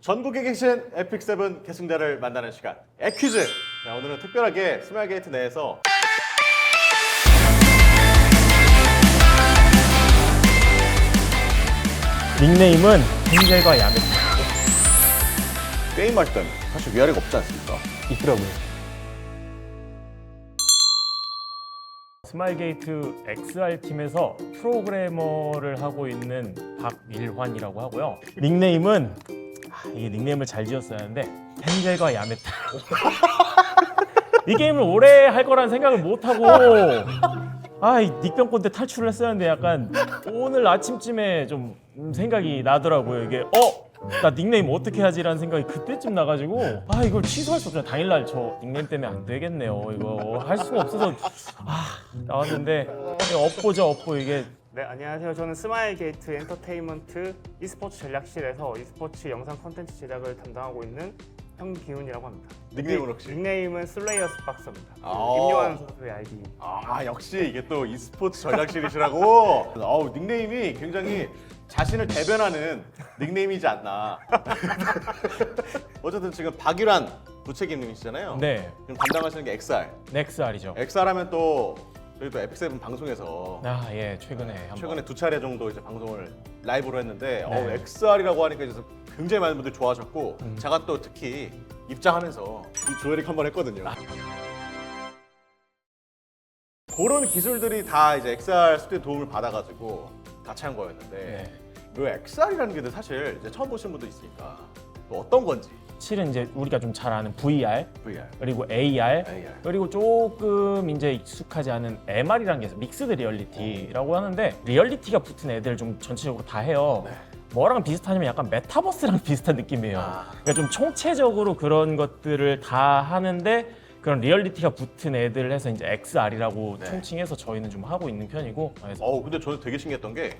전국에 계신 에픽7 계승자를 만나는 시간 에퀴즈. 자, 오늘은 특별하게 스마일게이트 내에서 닉네임은 헨젤과 야메 게임할 땐 사실 위아래가 없지 않습니까? 있더라고요. 스마일게이트 XR팀에서 프로그래머를 하고 있는 박밀환이라고 하고요. 닉네임은 이게 닉네임을 잘 지었어야 하는데 헨젤과 야메타. 이 게임을 오래 할 거란 생각을 못하고 이 닉병권 때 탈출을 했었는데 약간 오늘 아침쯤에 좀 생각이 나더라고요. 이게 나 닉네임 어떻게 하지라는 생각이 그때쯤 나가지고 이걸 취소할 수 없잖아요. 당일날 저 닉네임 때문에 안 되겠네요. 이거 할 수가 없어서 나왔는데 업보죠, 업보. 이게 네, 안녕하세요. 저는 스마일게이트 엔터테인먼트 e스포츠 전략실에서 e스포츠 영상 콘텐츠 제작을 담당하고 있는 현기훈이라고 합니다. 닉네임은 혹시? 닉네임은 슬레이어스 박서입니다. 아. 임요한 선수의 아이디. 역시 이게 또 e스포츠 전략실이시라고. 닉네임이 굉장히 자신을 대변하는 닉네임이지 않나. 어쨌든 지금 박일환 부책임님이시잖아요. 네, 지금 담당하시는 게 XR. 넥스알이죠. XR 하면 또 저희 또 에픽7 방송에서 예, 최근에 한번. 최근에 2차례 정도 이제 방송을 라이브로 했는데 네. XR이라고 하니까 이제 굉장히 많은 분들이 좋아하셨고 제가 또 특히 입장하면서 이 조에릭 한번 했거든요. 그런 기술들이 다 이제 XR 스튜디오 도움을 받아가지고 같이 한 거였는데 이 XR이라는 게 사실 이제 처음 보신 분도 있으니까 또 어떤 건지 실은 이제 우리가 좀 잘 아는 VR VR, 그리고 AR, AR. 그리고 조금 이제 익숙하지 않은 MR이라는 게 있어요. 믹스드 리얼리티라고 하는데 리얼리티가 붙은 애들 좀 전체적으로 다 해요. 네. 뭐랑 비슷하냐면 약간 메타버스랑 비슷한 느낌이에요. 그러니까 좀 총체적으로 그런 것들을 다 하는데 그런 리얼리티가 붙은 애들 해서 이제 XR이라고 네. 총칭해서 저희는 좀 하고 있는 편이고. 그래서 근데 저는 되게 신기했던 게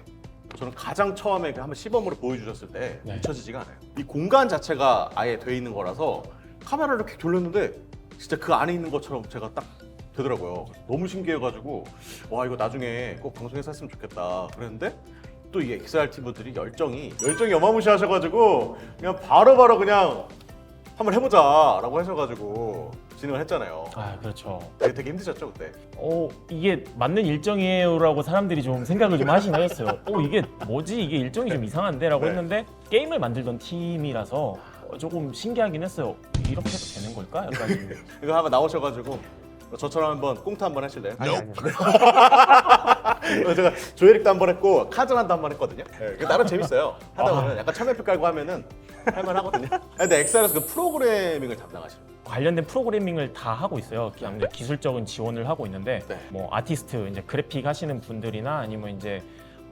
저는 가장 처음에 한번 시범으로 보여주셨을 때 네. 잊혀지지가 않아요. 이 공간 자체가 아예 돼 있는 거라서 카메라를 이렇게 돌렸는데 진짜 그 안에 있는 것처럼 제가 딱 되더라고요. 너무 신기해가지고 와 이거 나중에 꼭 방송에서 했으면 좋겠다 그랬는데 또 이 XR 팀분들이 열정이 어마무시하셔가지고 그냥 바로바로 그냥 한번 해보자라고 하셔가지고 진행을 했잖아요. 그렇죠. 되게 힘드셨죠 그때? 이게 맞는 일정이에요라고 사람들이 좀 생각을 좀 하시나 했어요. 이게 뭐지? 이게 일정이 좀 이상한데? 라고 네. 했는데 게임을 만들던 팀이라서 조금 신기하긴 했어요. 이렇게 해도 되는 걸까? 약간 이거 한번 나오셔가지고 저처럼 한번 꽁트 한번 하실래요? 아니요. 제가 조에릭도 한번 했고 카즈란도 한번 했거든요. 나름 재밌어요. 하다 보면 약간 참여표 깔고 하면은 할만하거든요. 근데 엑셀에서 그 프로그래밍을 담당하시는 거예요. 관련된 프로그래밍을 다 하고 있어요. 그냥 이제 기술적인 지원을 하고 있는데 네. 뭐 아티스트, 이제 그래픽 하시는 분들이나 아니면 이제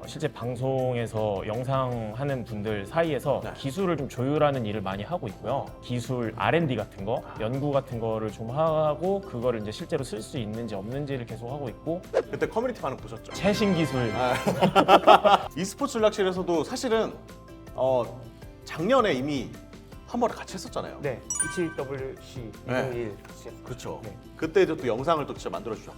실제 방송에서 영상 하는 분들 사이에서 네. 기술을 좀 조율하는 일을 많이 하고 있고요. 기술 R&D 같은 거, 연구 같은 거를 좀 하고 그거를 이제 실제로 쓸 수 있는지 없는지를 계속 하고 있고. 그때 커뮤니티 반응 보셨죠? 최신 기술. e스포츠 전략실에서도 사실은 작년에 이미 한 번에 같이 했었잖아요. 네, ECWC 네. 2021. 그렇죠. 네. 그때도 또 영상을 또 진짜 만들어 주셨고.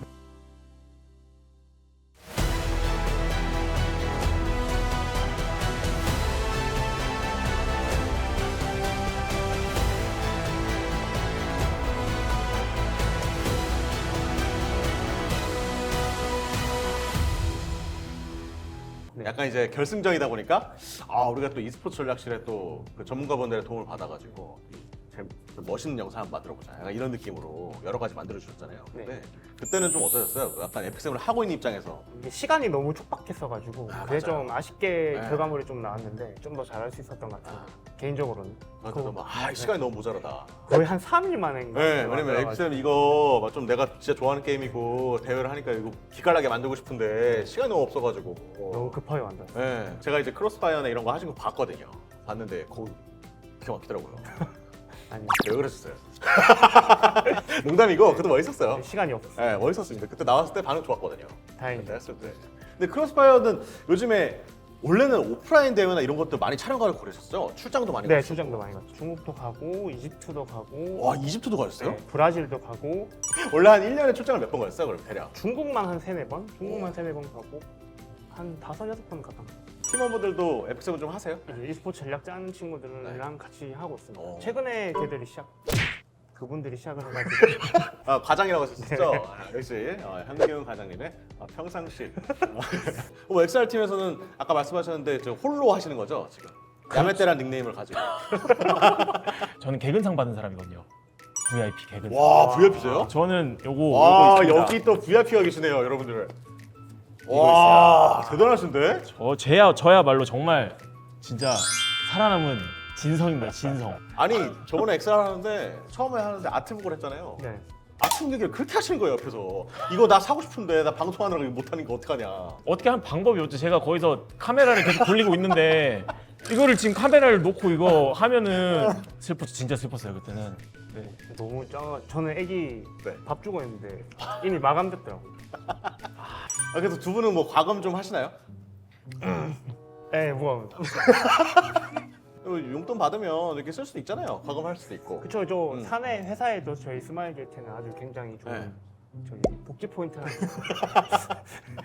네. 약간 이제 결승전이다 보니까 우리가 또 e스포츠 전략실에 또 그 전문가분들의 도움을 받아가지고 멋있는 영상 한번 만들어보자. 약간 이런 느낌으로 여러 가지 만들어 주셨잖아요. 근데 그때는 좀 어떠셨어요? 약간 에픽7을 하고 있는 입장에서. 이게 시간이 너무 촉박했어가지고 그래서 맞아요. 좀 아쉽게 네. 결과물이 좀 나왔는데 좀 더 잘할 수 있었던 것 같아요. 개인적으로는. 저도 막 시간이 너무 모자라다. 거의 한 3일 만에. 네, 왜냐면 에픽7 이거 막 좀 내가 진짜 좋아하는 게임이고 대회를 하니까 이거 기깔나게 만들고 싶은데 시간이 너무 없어가지고. 너무 급하게 만들었어요. 네, 제가 이제 크로스파이어나 이런 거 하신 거 봤거든요. 봤는데 거기 기가 막히더라고요. 아니, 왜 그러셨어요? 농담이고 그것도 멋있었어요. 시간이 없었어요. 네, 멋있었습니다. 그때 나왔을 때 반응 좋았거든요. 다행히. 그때 했을 때. 근데 크로스파이어는 요즘에 원래는 오프라인 대회나 이런 것들 많이 촬영가를 고르셨죠? 출장도 많이 네, 가셨고. 출장도 많이 갔죠. 중국도 가고, 이집트도 가고, 와, 이집트도 가셨어요? 네, 브라질도 가고, 원래 한 1년에 출장을 몇 번 가셨어요? 그럼 대략? 중국만 한 3-4번? 중국만 3-4번 가고, 한 5-6번 갔던 것 같아요. 팀원분들도 에픽7 좀 하세요? 이제 e스포츠 전략 짜는 친구들이랑 같이 하고 있습니다. 어. 최근에 그분들이 시작을 해가지고 아, 과장이라고 하셨었죠? 역시 현기훈 과장님의 평상시. XR 팀에서는 아까 말씀하셨는데 저 홀로 하시는 거죠 지금? 야매떼란 닉네임을 가지고. 저는 개근상 받은 사람이거든요. VIP 개근상. 와 VIP세요? 저는 요거 와 있습니다. 여기 또 VIP가 계시네요 여러분들. 와 대단하신데? 저야말로 정말 진짜 살아남은 진성입니다. 진성. 아니 저번에 XR 하는데 처음에 하는데 아트북을 했잖아요. 네. 아트북 얘기를 그렇게 하시는 거예요 옆에서. 이거 나 사고 싶은데 나 방송하느라 못하는 거 어떡하냐. 어떻게 하는 방법이 없죠. 제가 거기서 카메라를 계속 돌리고 있는데 이거를 지금 카메라를 놓고 이거 하면은 진짜 슬펐어요 그때는. 네. 너무 저는 애기 네. 밥 주고 있는데 이미 마감됐더라고요. 그래서 두 분은 뭐 과금 좀 하시나요? 네, 무합니다. 용돈 받으면 이렇게 쓸 수도 있잖아요. 과금할 수도 있고. 그쵸, 저 사내 회사에도 저희 스마일 게이트는 아주 굉장히 좋은 네. 저기 복지 포인트가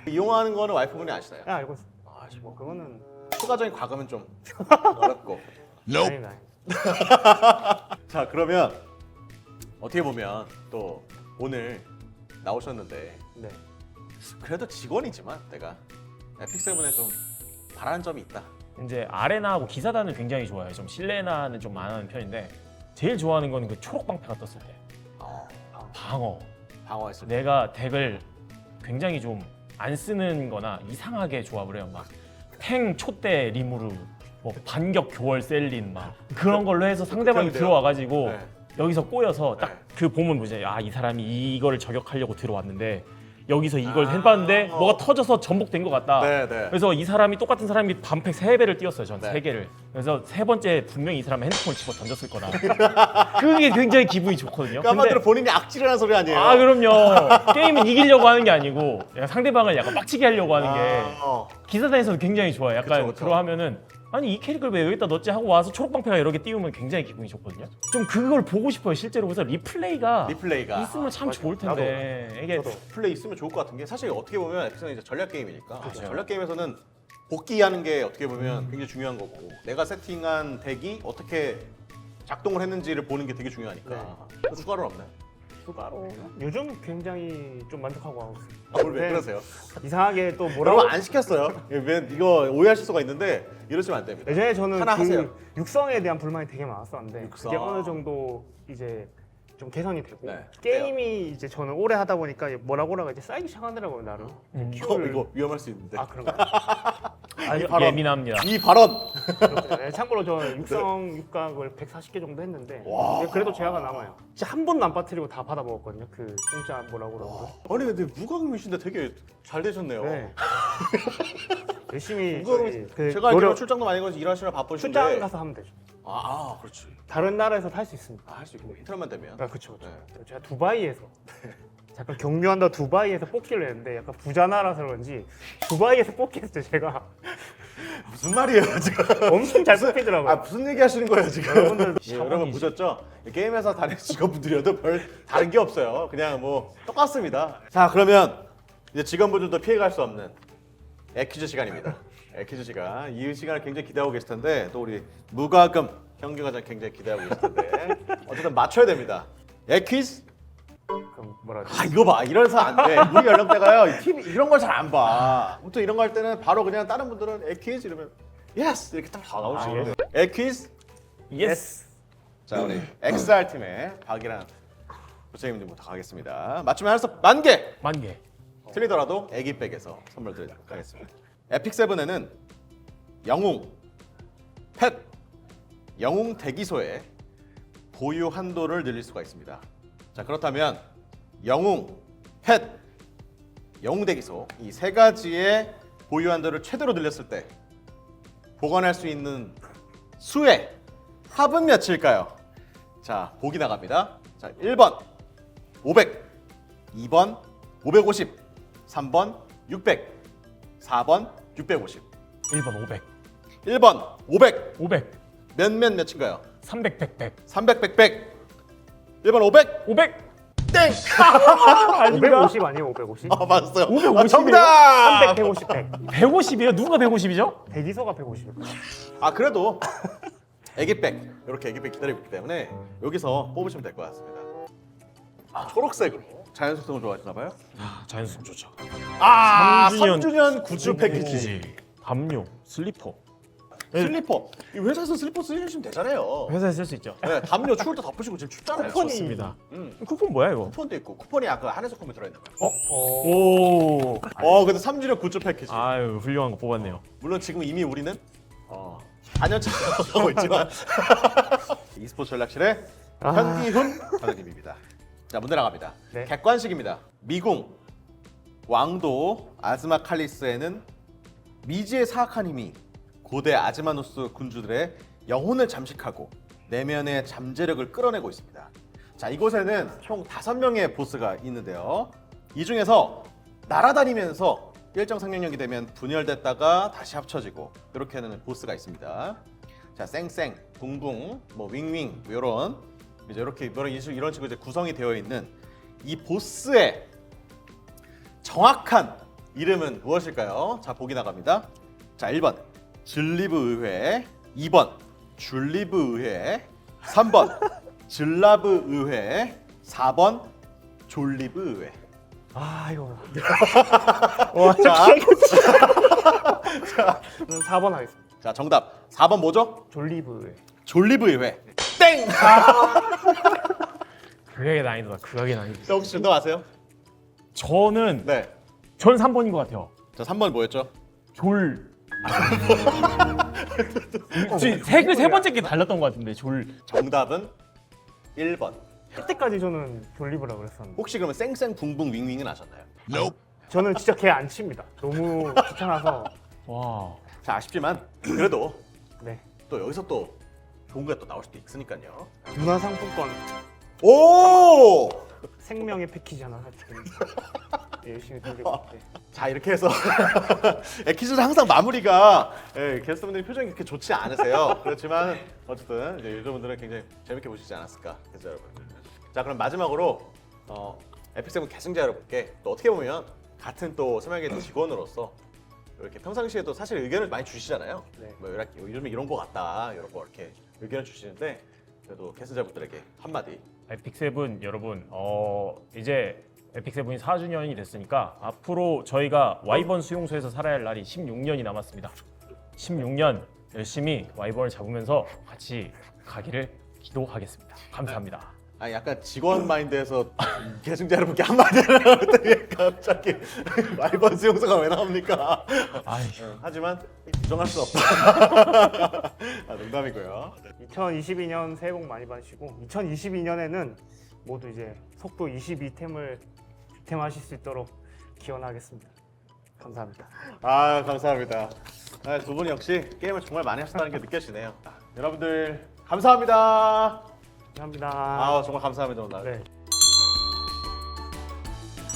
이용하는 거는 와이프분이 아시나요? 알고 있어요. 뭐 그거는 추가적인 과금은 좀 어렵고. 아닙니다. 자 그러면 어떻게 보면 또 오늘 나오셨는데 네. 그래도 직원이지만 내가 에픽7에 좀 바라는 점이 있다. 이제 아레나하고 기사단을 굉장히 좋아해요. 좀 실내나는 좀 안 하는 편인데 제일 좋아하는 거는 그 초록 방패가 떴을 때 방어. 방어했을 때. 내가 덱을 굉장히 좀 안 쓰는 거나 이상하게 조합을 해요. 막 탱 촛대 리무르 뭐 반격 교월 셀린 막 그런 걸로 해서 상대방이 그런데요? 들어와가지고 네. 여기서 꼬여서 네. 딱 그 보면 뭐지? 아, 이 사람이 이거를 저격하려고 들어왔는데 여기서 이걸 해봤는데 뭐가 터져서 전복된 것 같다. 네네. 그래서 이 사람이 똑같은 사람이 반팩 3배를 띄웠어요. 전 네. 3개를. 그래서 세 번째 분명히 이 사람은 핸드폰을 집어 던졌을 거다. 그게 굉장히 기분이 좋거든요. 그러니까 한마디로 본인이 악질을 하는 소리 아니에요? 아 그럼요. 게임은 이기려고 하는 게 아니고 약간 상대방을 약간 빡치게 하려고 하는 게 기사단에서도 굉장히 좋아요. 약간 그쵸. 그러하면은 아니 이 캐릭을 왜 여기다 넣었지 하고 와서 초록방패가 여러 개 띄우면 굉장히 기분이 좋거든요. 좀 그걸 보고 싶어요 실제로. 그래서 리플레이가 있으면 참 맞아. 좋을 텐데 이게 저도. 플레이 있으면 좋을 것 같은 게 사실 어떻게 보면 에픽은 이제 전략 게임이니까 그렇죠. 전략 게임에서는 복귀하는 게 어떻게 보면 굉장히 중요한 거고 내가 세팅한 덱이 어떻게 작동을 했는지를 보는 게 되게 중요하니까 추가로는 없나요? 추가로 요즘 굉장히 좀 만족하고 하고 있어요. 아, 오늘 왜 네. 그러세요? 이상하게 또 여러분 뭐라고 안 시켰어요. 왜 이거 오해하실 수가 있는데 이러시면 안 됩니다. 예전에 저는 하나 그 하세요. 육성에 대한 불만이 되게 많았었는데 육성. 그게 어느 정도 이제 좀 개선이 되고 네. 게임이 이제 저는 오래 하다 보니까 뭐라고 이제 쌓이기 시작하더라고요 나름. 이거 위험할 수 있는데. 아 그런가? 이 발언. 예민합니다. 이 발언. 네, 참고로 저는 육성 육각을 140개 정도 했는데 와. 그래도 제약은 남아요. 진짜 한 번도 안 빠뜨리고 다 받아 먹었거든요. 그 공짜 뭐라고 그러고. 아니 근데 무과금이신데 되게 잘 되셨네요. 네. 열심히 무과금 그 제가 알기로 노력 출장도 많이 가서 일하시느라 바쁘신데. 출장 가서 하면 되죠. 그렇지. 다른 나라에서 할 수 있습니다. 할 수 있고 인터넷만 되면. 아 그렇죠. 네. 제가 두바이에서 잠깐 경유한다 두바이에서 뽑기를 했는데 약간 부자 나라서 그런지 두바이에서 뽑기 했어요 제가. 무슨 말이에요 지금? 엄청 잘 뽑히더라고요. 무슨 얘기 하시는 거예요 지금? 여러분들 예, 여러분 보셨죠? 게임에서 다른 직원분들이어도 별 다른 게 없어요. 그냥 뭐 똑같습니다. 자 그러면 이제 직원분들도 피해갈 수 없는 에퀴즈 시간입니다. 에퀴즈 시간. 이 시간을 굉장히 기대하고 계실 텐데 또 우리 무과금 현규 과장 굉장히 기대하고 계실 텐데 어쨌든 맞춰야 됩니다. 에퀴즈? 그럼 뭐라 하지? 이거 봐 이래서 안 돼. 우리 연령대가요 이 TV 이런 걸 잘 안 봐. 보통 이런 거 할 때는 바로 그냥 다른 분들은 에퀴즈 이러면 예스 이렇게 딱 다 나오시거든요. 에퀴즈? 예스. 자 우리 XR 팀의 박이란 부장님부터 가겠습니다. 맞추면 해서 10,000개. 만개. 틀리더라도 애기백에서 선물 드리도록 하겠습니다. 에픽7에는 영웅, 펫, 영웅 대기소의 보유 한도를 늘릴 수가 있습니다. 자 그렇다면 영웅, 펫, 영웅 대기소 이 세 가지의 보유 한도를 최대로 늘렸을 때 보관할 수 있는 수의 합은 몇일까요? 자 보기 나갑니다. 자 1번 500, 2번 550, 3번 600, 4번 650. 1번 500. 1번 500. 500. 몇인가요? 300 100 100. 300, 100, 100. 1번 500. 500. 땡! 아닌가? 550 아니에요? 550? 아 맞았어요. 550 아, 이에요? 정답! 300, 150, 100. 150이에요? 누가 150이죠? 대기소가 150. 아 그래도 애기백 이렇게 애기백 기다리고 있기 때문에 여기서 뽑으시면 될 것 같습니다. 아 초록색으로 자연 숙성을 좋아하시나 봐요? 자연스럽 좋죠. 아 3주년 3주년 굿즈 패키지. 담요, 슬리퍼. 슬리퍼. 이 회사에서 슬리퍼 쓰시면 되잖아요. 회사에 쓸 수 있죠. 네, 담요 추울 때 덮으시고 지금 춥잖아요. 좋습니다. 음. 쿠폰 뭐야 이거? 쿠폰도 있고 쿠폰이 아까 한해서컴에 들어있는 거예요. 오. 근데 3주년 굿즈 패키지. 아유 훌륭한 거 뽑았네요. 물론 지금 이미 우리는 4년차 하고 있지만 e스포츠 전략실의 현기훈 감독님입니다. 자 문제 나갑니다. 네. 객관식입니다. 미궁 왕도 아즈마 칼리스에는 미지의 사악한 힘이 고대 아즈마노스 군주들의 영혼을 잠식하고 내면의 잠재력을 끌어내고 있습니다. 자 이곳에는 총 5명의 보스가 있는데요. 이 중에서 날아다니면서 일정 상륙력이 되면 분열됐다가 다시 합쳐지고 이렇게 하는 보스가 있습니다. 자 쌩쌩, 붕붕, 뭐 윙윙 이런 이제 이렇게 이런 식으로 이제 구성이 되어 있는 이 보스의 정확한 이름은 무엇일까요? 자 보기 나갑니다. 자 1번 줄리브 의회, 2번 줄리브 의회, 3번 질라브 의회, 4번 졸리브 의회. 아 이거. 자, 저는 4번 하겠습니다. 자 정답 4번 뭐죠? 졸리브. 졸리브 의회. 땡! 극악의 난이도다. 극악의 난이도. 자, 혹시 정답 아세요? 저는 네. 전 3번인 것 같아요. 자 3번 뭐였죠? 졸. 색을 세 번째 게 달랐던 것 같은데 졸. 정답은 1번. 그때까지 저는 졸리브라고 그랬었는데. 혹시 그러면 쌩쌩 붕붕 윙윙은 아셨나요? 저는 진짜 걔 안 칩니다. 너무 귀찮아서. 와. 자 아쉽지만 그래도 네. 또 여기서 또 좋은 게 또 나올 수도 있으니까요. 문화상품권 오! 생명의 패키지 하나 사주고 열심히 돌리고 있대. 자 이렇게 해서 퀴즈는 항상 마무리가 게스트분들이 표정이 그렇게 좋지 않으세요. 그렇지만 어쨌든 이제 유저분들은 굉장히 재밌게 보시지 않았을까 게스트 여러분. 자 그럼 마지막으로 에픽세븐 계승자 여러분께 또 어떻게 보면 같은 또 스마일게이트 직원으로서 이렇게 평상시에도 사실 의견을 많이 주시잖아요. 네. 뭐 이렇게 요즘에 이런 거 같다 이런 거 이렇게 의견을 주시는데 그래도 게스트자분들에게 한마디. 에픽세븐 여러분, 이제 에픽세븐이 4주년이 됐으니까 앞으로 저희가 와이번 수용소에서 살아야 할 날이 16년이 남았습니다. 16년 열심히 와이번을 잡으면서 같이 가기를 기도하겠습니다. 감사합니다. 아니 약간 직원 마인드에서 계승자 여러분께 한마디를 하더니 갑자기 와이번 수용소가 왜 나옵니까? 아이, 하지만 부정할 수 없다. 농담이고요. 2022년 새해 복 많이 받으시고 2022년에는 모두 이제 속도 22템을 득템하실 수 있도록 기원하겠습니다. 감사합니다. 아 감사합니다. 두 분이 역시 게임을 정말 많이 하셨다는 게 느껴지네요. 여러분들 감사합니다. 감사합니다. 정말 감사합니다 오늘. 네.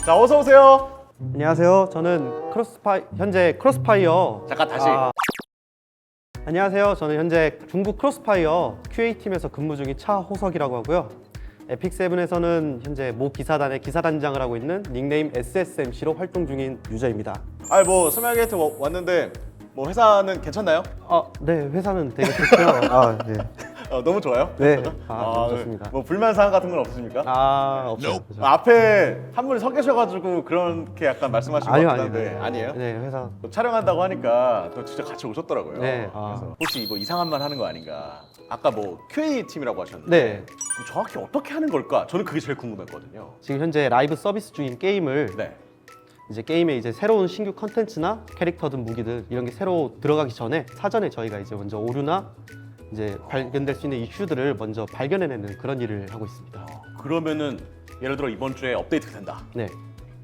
자 어서 오세요. 안녕하세요. 저는 현재 크로스파이어. 잠깐 다시. 안녕하세요. 저는 현재 중국 크로스파이어 QA팀에서 근무 중인 차호석이라고 하고요. 에픽세븐에서는 현재 모 기사단의 기사단장을 하고 있는 닉네임 SSMC로 활동 중인 유저입니다. 뭐 스마일게이트 왔는데 뭐 회사는 괜찮나요? 네, 회사는 되게 좋고요. 네. 너무 좋아요. 네, 너무 좋습니다. 뭐 불만 사항 같은 건 없으십니까? 없어요. 그죠? 앞에 한 분이 서 계셔가지고 그렇게 약간 말씀하신 것 같긴 한데 아니에요? 네, 회사. 또 촬영한다고 하니까 또 진짜 같이 오셨더라고요. 네, 그래서 혹시 뭐 이상한 말 하는 거 아닌가? 아까 뭐 QA 팀이라고 하셨는데 네, 그럼 정확히 어떻게 하는 걸까? 저는 그게 제일 궁금했거든요. 지금 현재 라이브 서비스 중인 게임을 네. 이제 게임에 이제 새로운 신규 컨텐츠나 캐릭터든 무기들 이런 게 새로 들어가기 전에 사전에 저희가 이제 먼저 오류나 이제 발견될 수 있는 이슈들을 먼저 발견해내는 그런 일을 하고 있습니다. 그러면은 예를 들어 이번 주에 업데이트가 된다. 네,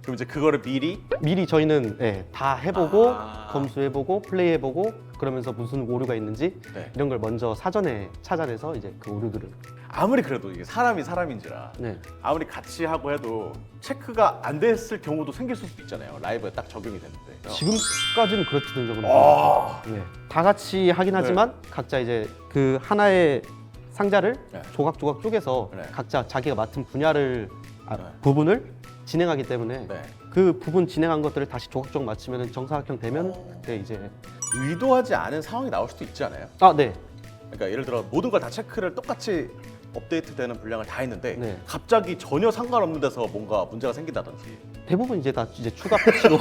그럼 이제 그거를 미리 저희는 다 해보고 아. 검수해보고 플레이해보고 그러면서 무슨 오류가 있는지 네. 이런 걸 먼저 사전에 찾아내서 이제 그 오류들을 아무리 그래도 이게 사람이 사람인지라 네, 아무리 같이 하고 해도 체크가 안 됐을 경우도 생길 수도 있잖아요. 라이브에 딱 적용이 됐는데. 지금까지는 그렇게 된 적은 아. 없어요. 네. 다 같이 하긴 하지만 각자 이제 그 하나의 상자를 네. 조각조각 쪼개서 네. 각자 자기가 맡은 분야를 부분을 진행하기 때문에 네. 그 부분 진행한 것들을 다시 조각조각 맞추면 정사각형 되면 그때 이제 의도하지 않은 상황이 나올 수도 있지 않아요? 네. 그러니까 예를 들어 모든 걸 다 체크를 똑같이 업데이트되는 분량을 다 했는데 네. 갑자기 전혀 상관없는 데서 뭔가 문제가 생긴다든지. 대부분 이제 다 이제 추가 패치로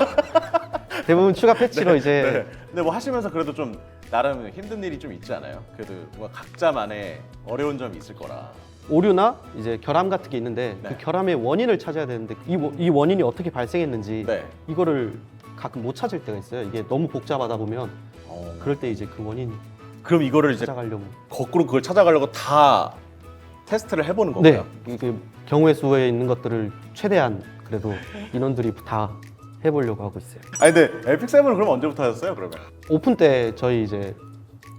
대부분 추가 패치로 이제 네. 근데 뭐 하시면서 그래도 좀 나름 힘든 일이 좀 있지 않아요? 그래도 뭔가 각자만의 어려운 점이 있을 거라. 오류나 이제 결함 같은 게 있는데 네. 그 결함의 원인을 찾아야 되는데 이 원인이 어떻게 발생했는지 네. 이거를 가끔 못 찾을 때가 있어요. 이게 너무 복잡하다 보면 그럴 때 이제 그 원인 그럼 이거를 이제 찾아가려고. 거꾸로 그걸 찾아가려고 다 테스트를 해보는 네. 건가요? 그 경우의 수에 있는 것들을 최대한 그래도 인원들이 다 해보려고 하고 있어요. 아니 근데 에픽 세븐은 그럼 언제부터 하셨어요? 그러면? 오픈 때 저희 이제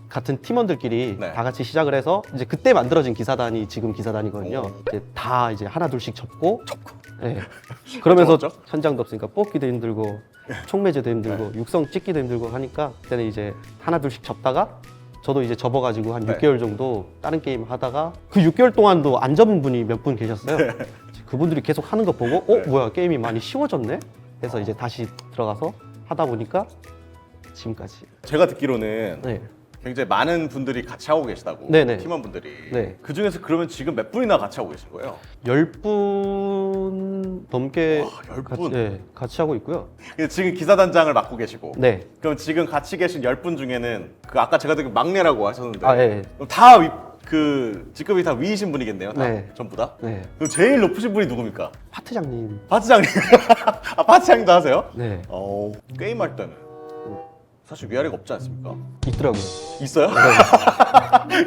같은 팀원들끼리 네. 다 같이 시작을 해서 이제 그때 만들어진 기사단이 지금 기사단이거든요. 오. 이제 다 이제 하나 둘씩 접고. 네. 그러면서 접었죠? 현장도 없으니까 뽑기도 힘들고 총매제도 힘들고 육성 찍기도 힘들고 하니까 그때는 이제 하나 둘씩 접다가 저도 이제 접어가지고 한 네. 6개월 정도 다른 게임 하다가 그 6개월 동안도 안 접은 분이 몇 분 계셨어요. 그분들이 계속 하는 거 보고 네. 뭐야 게임이 많이 쉬워졌네? 해서 이제 다시 들어가서 하다 보니까 지금까지. 제가 듣기로는 네. 굉장히 많은 분들이 같이 하고 계시다고. 네네. 팀원분들이. 네. 그 중에서 그러면 지금 몇 분이나 같이 하고 계신 거예요? 10분 넘게 와, 10분? 같이 하고 있고요. 근데 지금 기사단장을 맡고 계시고. 네. 그럼 지금 같이 계신 10분 중에는 그 아까 제가 듣기 막내라고 하셨는데 예. 그럼 다 그 직급이 다 위이신 분이겠네요? 다? 네. 전부 다? 네. 그럼 제일 높으신 분이 누굽니까? 파트장님. 파트장님. 아, 파트장님도 하세요? 네. 게임할 때는 사실 위아래가 없지 않습니까? 있더라고요. 있어요?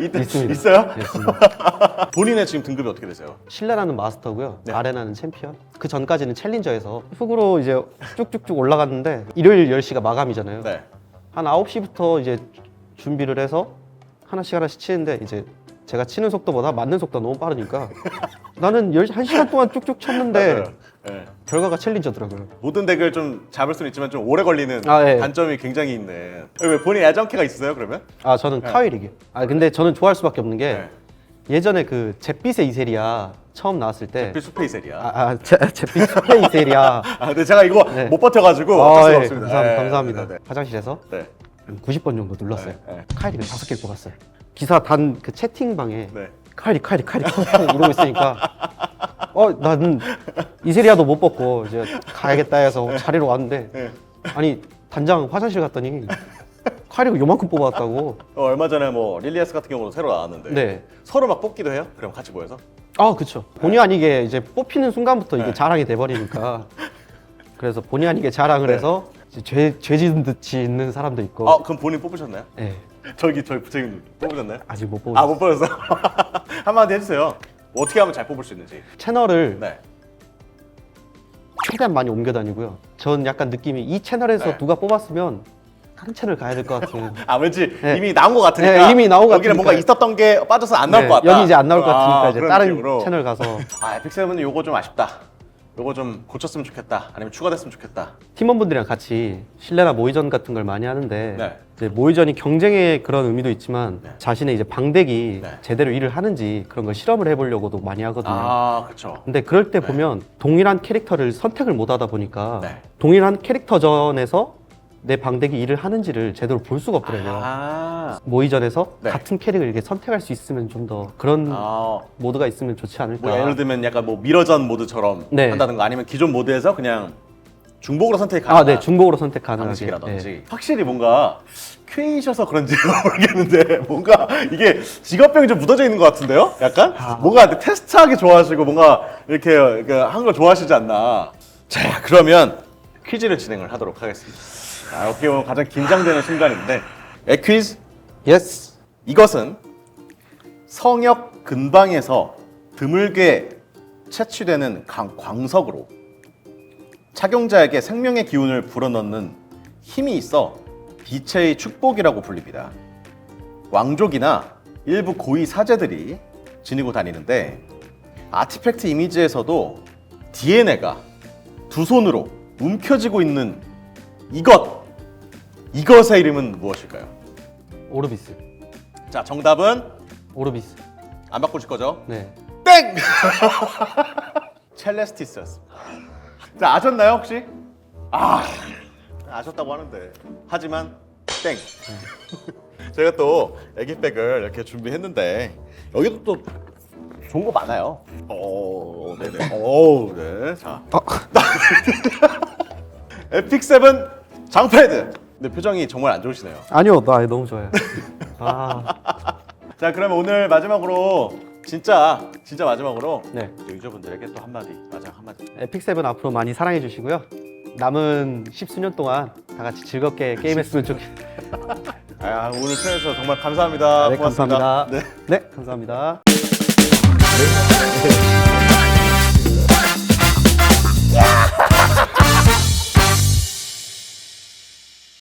있습니다. 있어요? 있습니다. 본인의 지금 등급이 어떻게 되세요? 신뢰라는 마스터고요. 네. 아레나는 챔피언. 그 전까지는 챌린저에서 훅으로 이제 쭉쭉쭉 올라갔는데 일요일 10시가 마감이잖아요. 네. 한 9시부터 이제 준비를 해서 하나씩 치는데 이제 제가 치는 속도보다 맞는 속도가 너무 빠르니까 나는 1시간 동안 쭉쭉 쳤는데 맞아요. 네. 결과가 챌린저더라고요. 모든 덱을 좀 잡을 수는 있지만 좀 오래 걸리는 예. 단점이 굉장히 있네. 왜 본인 애정캐가 있어요 그러면? 저는 카윌이요. 근데 저는 좋아할 수밖에 없는 게 네. 예전에 그 잿빛의 이세리아 처음 나왔을 때 스페이셀이야. 잿빛 스페이 이세리아 근데 제가 이거 네. 못 버텨가지고 어쩔 수가 예, 없습니다. 네, 감사합니다. 네, 화장실에서 네. 90번 정도 눌렀어요. 네, 네. 카일이를 5개를 뽑았어요. 기사 단 그 채팅방에 네. 카일이 이러고 있으니까 나는 이세리아도 못 뽑고 이제 가야겠다 해서 자리로 왔는데 네. 아니 단장 화장실 갔더니 카일이가 요만큼 뽑아왔다고. 얼마 전에 뭐 릴리아스 같은 경우도 새로 나왔는데 네. 서로 막 뽑기도 해요? 그럼 같이 모여서? 그쵸. 본의 아니게 이제 뽑히는 순간부터 이게 네. 자랑이 돼버리니까 그래서 본의 아니게 자랑을 네. 해서 이제 죄 지은 듯이 있는 사람도 있고. 그럼 본인 뽑으셨나요? 네. 저희 부장님 뽑으셨나요? 아직 못 뽑았어요. 못 뽑았어. 한마디 해주세요. 뭐 어떻게 하면 잘 뽑을 수 있는지. 채널을 네. 최대한 많이 옮겨 다니고요. 전 약간 느낌이 이 채널에서 네. 누가 뽑았으면 다른 채널 가야 될 것 같은. 왠지 네. 이미 나온 것 같으니까. 네, 이미 나온 것 여기는 같으니까. 뭔가 있었던 게 빠져서 안 나올 네, 것 같다. 여기 이제 안 나올 것 같으니까 이제 그런 다른 느낌으로. 채널 가서. 에픽세븐은 요거 좀 아쉽다. 요거 좀 고쳤으면 좋겠다. 아니면 추가됐으면 좋겠다. 팀원분들이랑 같이 실내나 모의전 같은 걸 많이 하는데 네. 이제 모의전이 경쟁의 그런 의미도 있지만 네. 자신의 이제 방덱이 네. 제대로 일을 하는지 그런 걸 실험을 해보려고도 많이 하거든요. 그렇죠. 근데 그럴 때 보면 동일한 캐릭터를 선택을 못 하다 보니까 네. 동일한 캐릭터전에서 내 방덱이 일을 하는지를 제대로 볼 수가 없더라고요. 모의전에서 네. 같은 캐릭을 이렇게 선택할 수 있으면 좀 더 그런 모드가 있으면 좋지 않을까. 뭐 예를 들면 약간 뭐 미러전 모드처럼 네. 한다든가 아니면 기존 모드에서 그냥 중복으로 선택이 가능한 네, 중복으로 선택 가능하게. 방식이라든지 네. 확실히 뭔가 퀘이셔서 그런지 모르겠는데 뭔가 이게 직업병이 좀 묻어져 있는 것 같은데요? 약간 뭔가 테스트하기 좋아하시고 뭔가 이렇게 한 걸 좋아하시지 않나. 자, 그러면 퀴즈를 진행을 하도록 하겠습니다. 어떻게 보면 가장 긴장되는 순간인데 에퀴즈 예스. 이것은 성역 근방에서 드물게 채취되는 광석으로 착용자에게 생명의 기운을 불어넣는 힘이 있어 빛의 축복이라고 불립니다. 왕족이나 일부 고위 사제들이 지니고 다니는데 아티팩트 이미지에서도 DNA가 두 손으로 움켜쥐고 있는 이것의 이름은 무엇일까요? 오르비스. 자, 정답은 오르비스. 안 바꾸실 거죠? 네. 땡! 첼레스티스였습니다. 자, 아셨나요 혹시? 아셨다고 하는데 하지만 땡. 제가 또 애기백을 이렇게 준비했는데 여기도 또 좋은 거 많아요. 네네. 네. 자, 에픽 7 장패드. 근데 표정이 정말 안 좋으시네요. 아니요, 나 너무 좋아요. 자, 그러면 오늘 마지막으로 진짜 마지막으로 네. 유저분들에게 또 마지막 한마디. 에픽 7 앞으로 많이 사랑해 주시고요. 남은 10수년 동안 다 같이 즐겁게 게임했으면 좋겠습니다. 오늘 출연해주셔서 정말 감사합니다. 네, 고맙습니다. 감사합니다. 네. 네, 감사합니다.